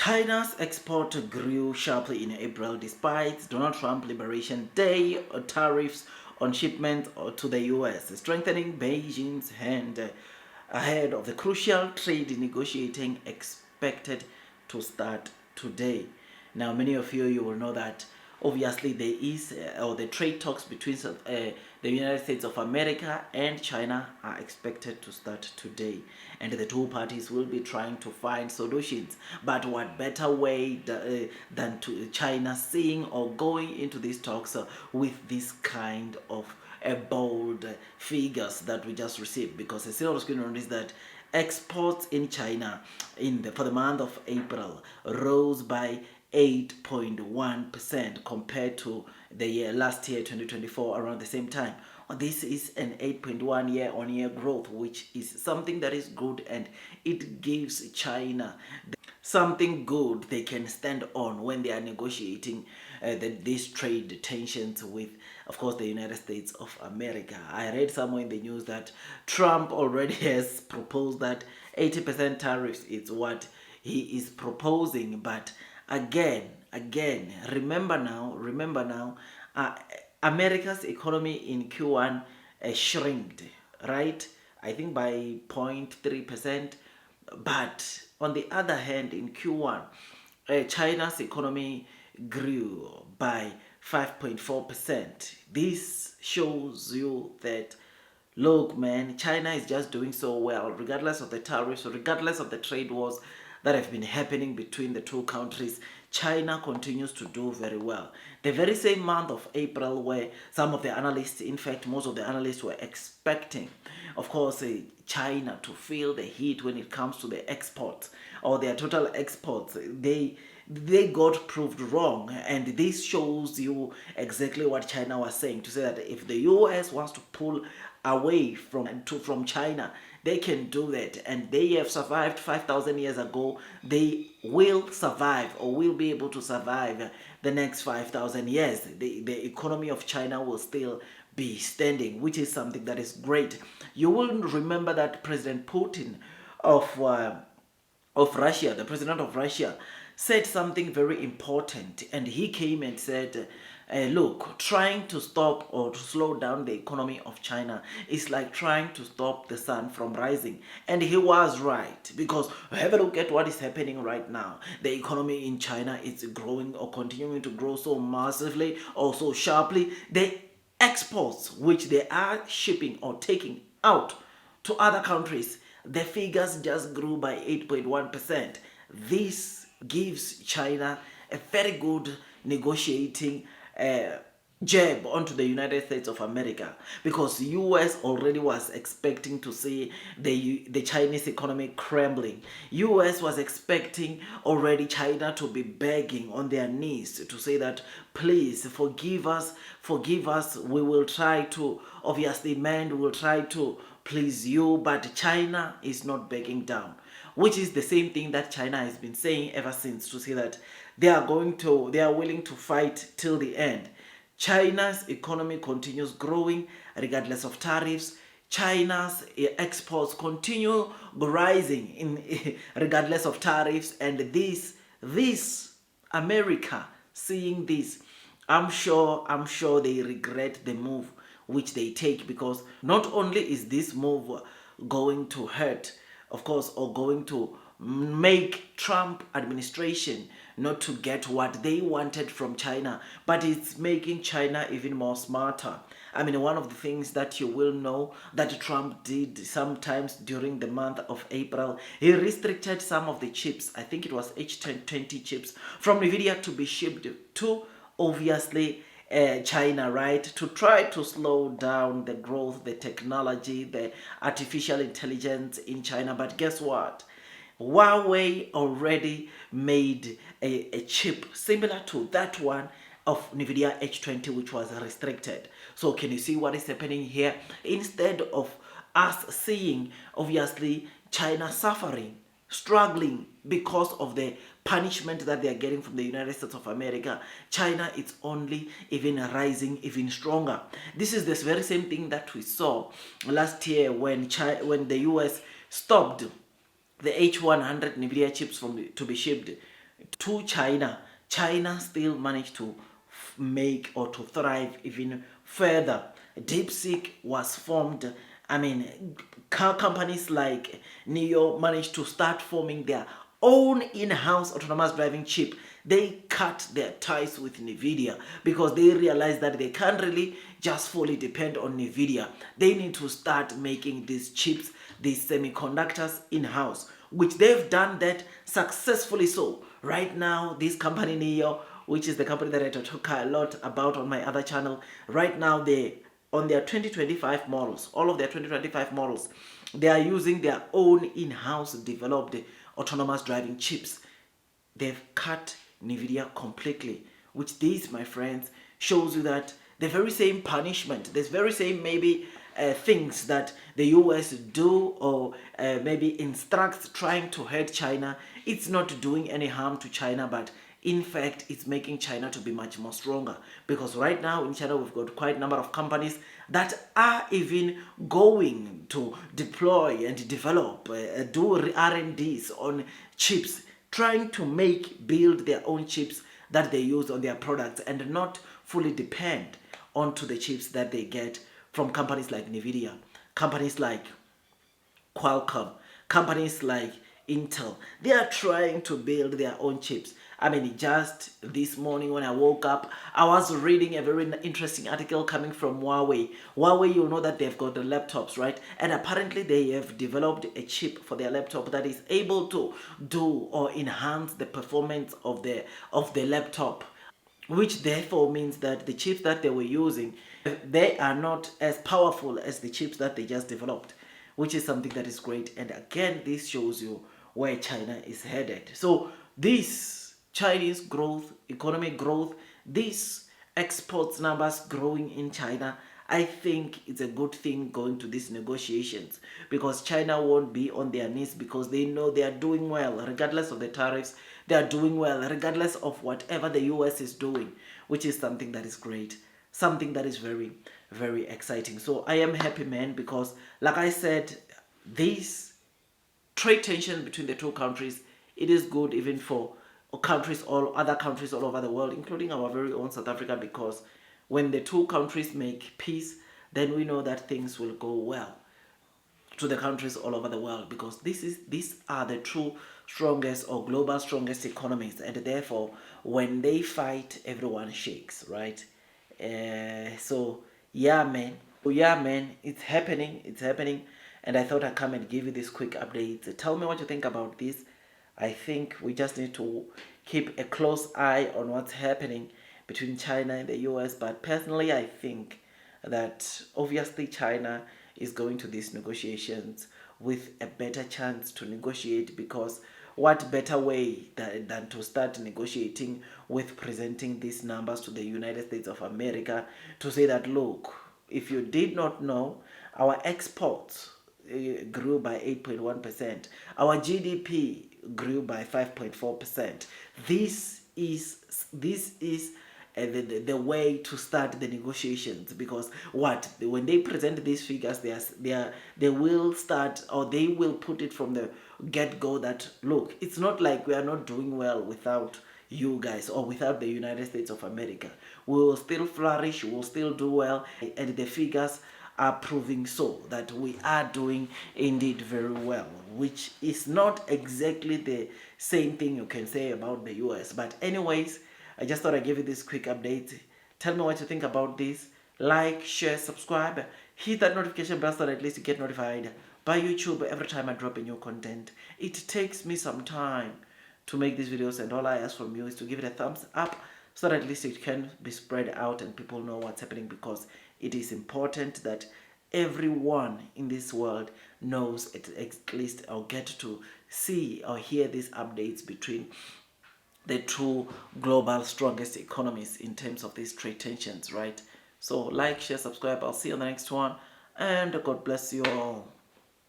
China's export grew sharply in April despite Donald Trump Liberation Day tariffs on shipments to the U.S., strengthening Beijing's hand ahead of the crucial trade negotiating expected to start today. Now, many of you will know that obviously there is or the trade talks between the United States of America and China are expected to start today, and the two parties will be trying to find solutions. But what better way than to China seeing or going into these talks with this kind of bold figures that we just received? Because the serious going on is that exports in China for the month of April rose by 8.1% compared to the year last year 2024 around the same time. This is an 8.1 year-on-year growth, which is something that is good, and it gives China something good they can stand on when they are negotiating these trade tensions with, of course, the United States of America. I read somewhere in the news that Trump already has proposed that 80% tariffs is what he is proposing, but again, remember now, America's economy in Q1 shrinked, right? I think by 0.3%. But on the other hand, in Q1, China's economy grew by 5.4%. This shows you that, look, man, China is just doing so well, regardless of the tariffs, regardless of the trade wars that have been happening between the two countries. China continues to do very well. The very same month of April, where some of the analysts, in fact, most of the analysts were expecting, of course, China to feel the heat when it comes to the exports or their total exports. They got proved wrong, and this shows you exactly what China was saying, to say that if the US wants to pull away from China, they can do that, and they have survived 5,000 years ago. They will survive, or will be able to survive the next 5,000 years. The economy of China will still be standing, which is something that is great. You will remember that President Putin of Russia, the president of Russia, said something very important, and he came and said, look, trying to stop or to slow down the economy of China is like trying to stop the sun from rising. And he was right, because have a look at what is happening right now. The economy in China is growing or continuing to grow so massively or so sharply. The exports which they are shipping or taking out to other countries, the figures just grew by 8.1%. This gives China a very good negotiating jab onto the United States of America, because US already was expecting to see the Chinese economy crumbling. US was expecting already China to be begging on their knees to say that, please forgive us, we will try to obviously mend, we will try to please you. But China is not backing down, which is the same thing that China has been saying ever since, to say that they are willing to fight till the end. China's economy continues growing regardless of tariffs. China's exports continue rising regardless of tariffs, and this America seeing this, I'm sure they regret the move which they take, because not only is this move going to hurt, of course, or going to make Trump administration not to get what they wanted from China, but it's making China even more smarter. I mean, one of the things that you will know that Trump did sometimes during the month of April, he restricted some of the chips, I think it was H20 chips, from NVIDIA to be shipped to, obviously, China, right, to try to slow down the growth, the technology, the artificial intelligence in China. But guess what? Huawei already made a chip similar to that one of NVIDIA H20, which was restricted. So can you see what is happening here? Instead of us seeing, obviously, China suffering, struggling because of the punishment that they are getting from the United States of America, China is only even rising even stronger. This is this very same thing that we saw last year when the US stopped the H100 NVIDIA chips to be shipped to China, China still managed to make or to thrive even further. DeepSeek was formed. I mean, car companies like NIO managed to start forming their own in-house autonomous driving chip. They cut their ties with NVIDIA because they realized that they can't really just fully depend on NVIDIA. They need to start making these chips, these semiconductors in-house, which they've done that successfully. So right now, this company NIO, which is the company that I talk a lot about on my other channel, right now they on their 2025 models, all of their 2025 models, they are using their own in-house developed autonomous driving chips. They've cut NVIDIA completely, which this, my friends, shows you that the very same punishment, the very same maybe things that the US do or maybe instructs trying to hurt China, it's not doing any harm to China, but in fact, it's making China to be much more stronger. Because right now in China, we've got quite a number of companies that are even going to deploy and develop, do R&Ds on chips, trying to build their own chips that they use on their products and not fully depend onto the chips that they get from companies like NVIDIA, companies like Qualcomm, companies like Intel. They are trying to build their own chips. I mean, just this morning when I woke up, I was reading a very interesting article coming from Huawei. Huawei, you know that they've got the laptops, right? And apparently they have developed a chip for their laptop that is able to do or enhance the performance of the laptop, which therefore means that the chips that they were using, they are not as powerful as the chips that they just developed, which is something that is great. And again, this shows you where China is headed. So this Chinese growth, economic growth, these exports numbers growing in China, I think it's a good thing going to these negotiations, because China won't be on their knees, because they know they are doing well regardless of the tariffs. They are doing well regardless of whatever the US is doing, which is something that is great, something that is very, very exciting. So I am happy, man, because like I said, this trade tension between the two countries, it is good even for other countries all over the world, including our very own South Africa, because when the two countries make peace, then we know that things will go well to the countries all over the world, because these are the true strongest or global strongest economies, and therefore when they fight, everyone shakes, right? So yeah, man, it's happening, and I thought I'd come and give you this quick update. Tell me what you think about this. I think we just need to keep a close eye on what's happening between China and the US. But personally, I think that obviously China is going to these negotiations with a better chance to negotiate, because what better way than to start negotiating with presenting these numbers to the United States of America to say that, look, if you did not know, our exports grew by 8.1%. Our GDP grew by 5.4%. This is the way to start the negotiations, because when they present these figures, they will start, or they will put it from the get-go that, look, it's not like we are not doing well without you guys or without the United States of America. We will still flourish, we will still do well, and the figures are proving so that we are doing indeed very well, which is not exactly the same thing you can say about the US. But anyways, I just thought I'd give you this quick update. Tell me what you think about this. Like, share, subscribe, hit that notification bell so that at least you get notified by YouTube every time I drop a new content. It takes me some time to make these videos, and all I ask from you is to give it a thumbs up so that at least it can be spread out and people know what's happening, because it is important that everyone in this world knows at least, or get to see or hear these updates between the two global strongest economies in terms of these trade tensions, right? So like, share, subscribe. I'll see you on the next one, and God bless you all.